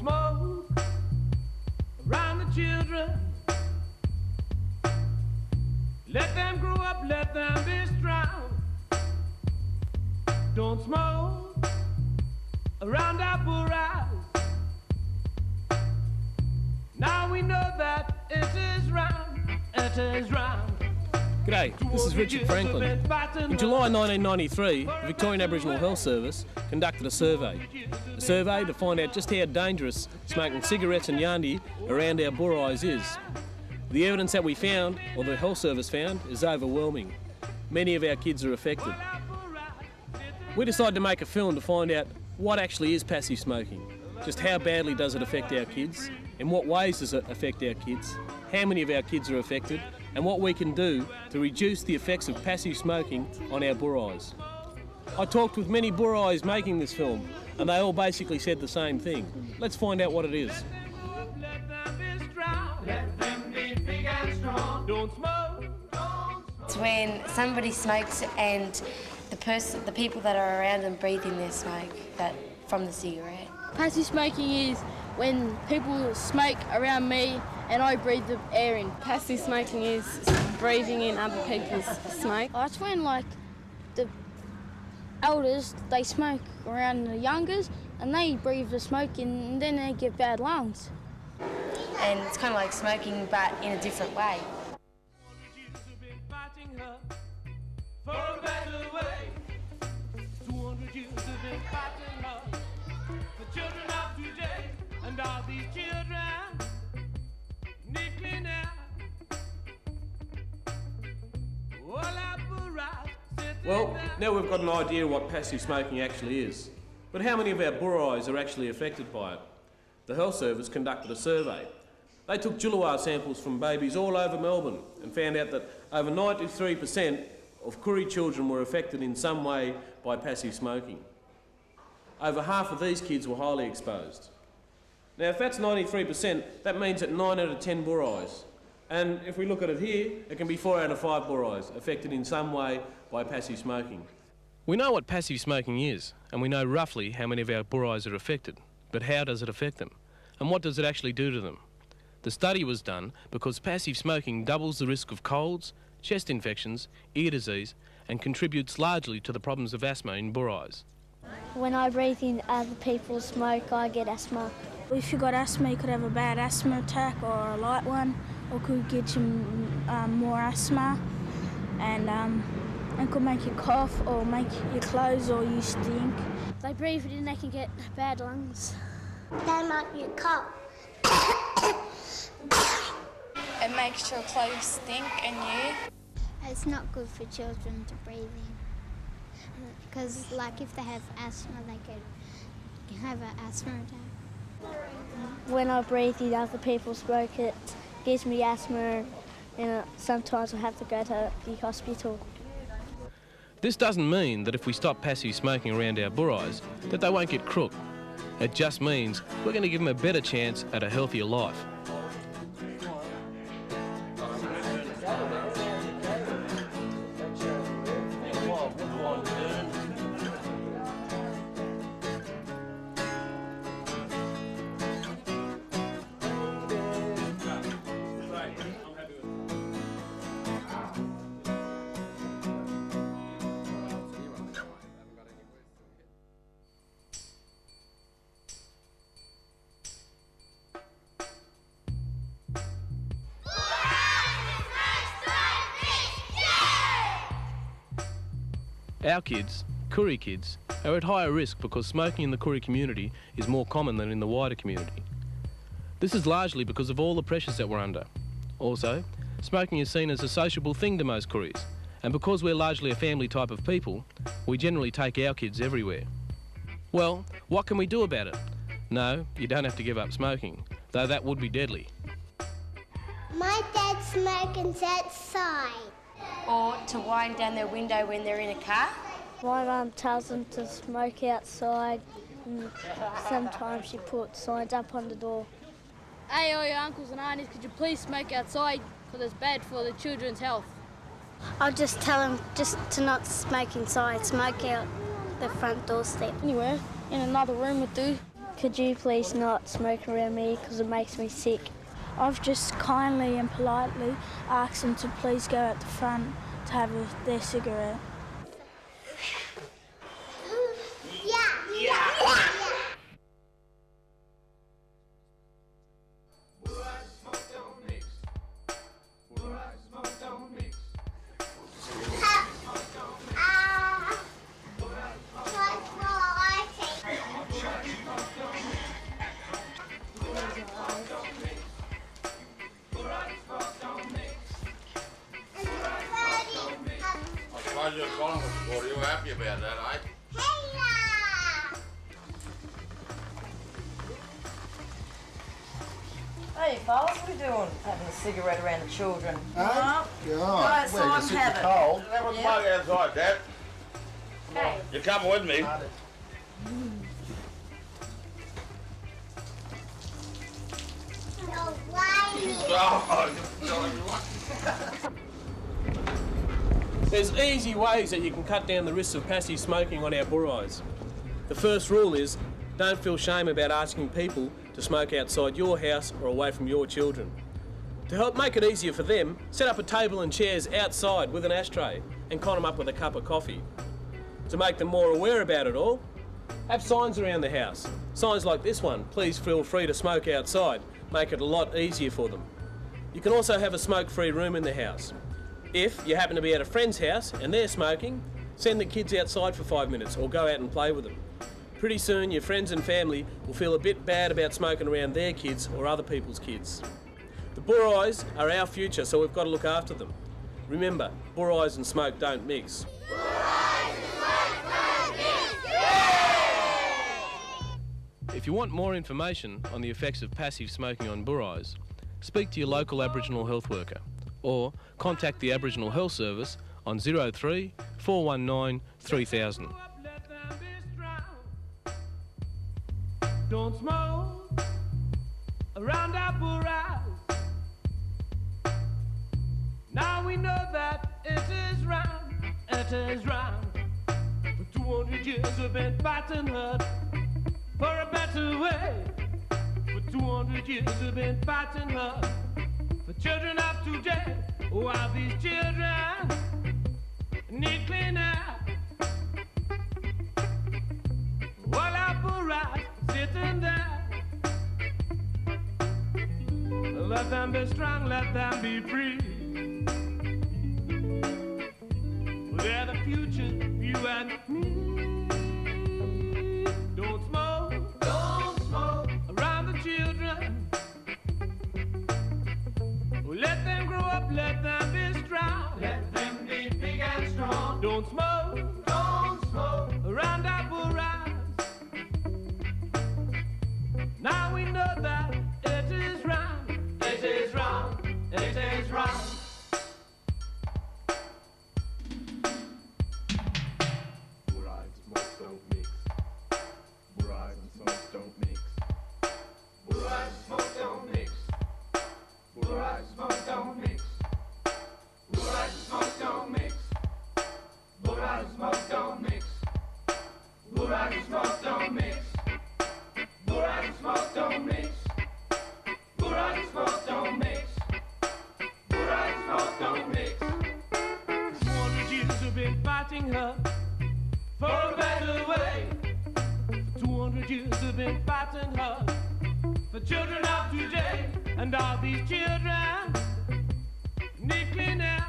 smoke around the children. Let them grow up, let them be strong. Don't smoke around our Boorias. Now we know that it is round, it is round. G'day, this is Richard Franklin. In July 1993, the Victorian Aboriginal Health Service conducted a survey. A survey to find out just how dangerous smoking cigarettes and yandi around our Boorias is. The evidence that we found, or the Health Service found, is overwhelming. Many of our kids are affected. We decided to make a film to find out what actually is passive smoking. Just how badly does it affect our kids? In what ways does it affect our kids? How many of our kids are affected? And what we can do to reduce the effects of passive smoking on our Boorias. I talked with many Boorias making this film, and they all basically said the same thing. Let's find out what it is. It's when somebody smokes and the people that are around them breathe in their smoke from the cigarette. Passive smoking is when people smoke around me and I breathe the air in. Passive smoking is breathing in other people's smoke. It's when the elders, they smoke around the youngers and they breathe the smoke in and then they get bad lungs. And it's kind of like smoking but in a different way. Well, now we've got an idea what passive smoking actually is. But how many of our Boorias are actually affected by it? The Health Service conducted a survey. They took Juluwa samples from babies all over Melbourne and found out that over 93% of Koori children were affected in some way by passive smoking. Over half of these kids were highly exposed. Now, if that's 93%, that means that 9 out of 10 Boorias. And if we look at it here, it can be 4 out of 5 Boorias affected in some way by passive smoking. We know what passive smoking is, and we know roughly how many of our Boorias are affected. But how does it affect them? And what does it actually do to them? The study was done because passive smoking doubles the risk of colds, chest infections, ear disease, and contributes largely to the problems of asthma in Boorias. When I breathe in other people's smoke, I get asthma. If you got asthma, you could have a bad asthma attack or a light one, or could get you more asthma, and it could make you cough or make your clothes or you stink. They breathe it in, they can get bad lungs. They make you cough. It makes your clothes stink and you. It's not good for children to breathe in, because like if they have asthma, they could have an asthma attack. When I breathe in other people's smoke, it gives me asthma, and sometimes I have to go to the hospital. This doesn't mean that if we stop passive smoking around our Boorias, that they won't get crook. It just means we're going to give them a better chance at a healthier life. Our kids, Koori kids, are at higher risk because smoking in the Koori community is more common than in the wider community. This is largely because of all the pressures that we're under. Also, smoking is seen as a sociable thing to most Kooris, and because we're largely a family type of people, we generally take our kids everywhere. Well, what can we do about it? No, you don't have to give up smoking, though that would be deadly. My dad's smoking outside. Or to wind down their window when they're in a car. My mum tells them to smoke outside, and sometimes she puts signs up on the door. Hey, all your uncles and aunties, could you please smoke outside because it's bad for the children's health? I'll just tell them just to not smoke inside, smoke out the front doorstep. Anywhere, in another room would do. could you please not smoke around me because it makes me sick? I've just kindly and politely asked them to please go at the front to have their cigarette. You're calling us for. You're happy about that, eh? Hey, fellas, what are you doing? Having a cigarette around the children? Huh? Go outside and have it. Cold. That was plug outside, Dad. Hey. You're coming with me. There's easy ways that you can cut down the risks of passive smoking on our Boorias. The first rule is, don't feel shame about asking people to smoke outside your house or away from your children. To help make it easier for them, set up a table and chairs outside with an ashtray and con them up with a cup of coffee. To make them more aware about it all, have signs around the house. Signs like this one, please feel free to smoke outside, make it a lot easier for them. You can also have a smoke-free room in the house. If you happen to be at a friend's house and they're smoking, send the kids outside for 5 minutes or go out and play with them. Pretty soon your friends and family will feel a bit bad about smoking around their kids or other people's kids. The Boorias are our future, so we've got to look after them. Remember, Boorias and smoke don't mix. If you want more information on the effects of passive smoking on Boorias, speak to your local Aboriginal health worker or contact the Aboriginal Health Service on 03 419 3000. Don't smoke around our Boorias. Now we know that it is round, it is round. For 200 years we've been fighting hard for a better way. For 200 years we've been fighting hard for children of today. While these children need clean air, while our Boorias sitting there. Let them be strong, let them be free. They're the future, you and me. Don't smoke around the children. Let them grow up, let them be strong. Let them be big and strong. Don't smoke around our Boorias. Now we know that it is wrong, it is wrong, it is wrong. Boorias and smoke don't mix. Boorias and smoke don't mix. Boorias and smoke don't mix. Boorias and smoke don't mix. Boorias and smoke don't mix. Boorias and smoke don't mix. Boorias and smoke don't mix. Boorias and smoke don't mix. Boorias and smoke don't mix. Boorias and smoke don't mix. 200 years we've been fighting her for a better way. For 200 years we've been fighting her for children of today. And all these children need clean air.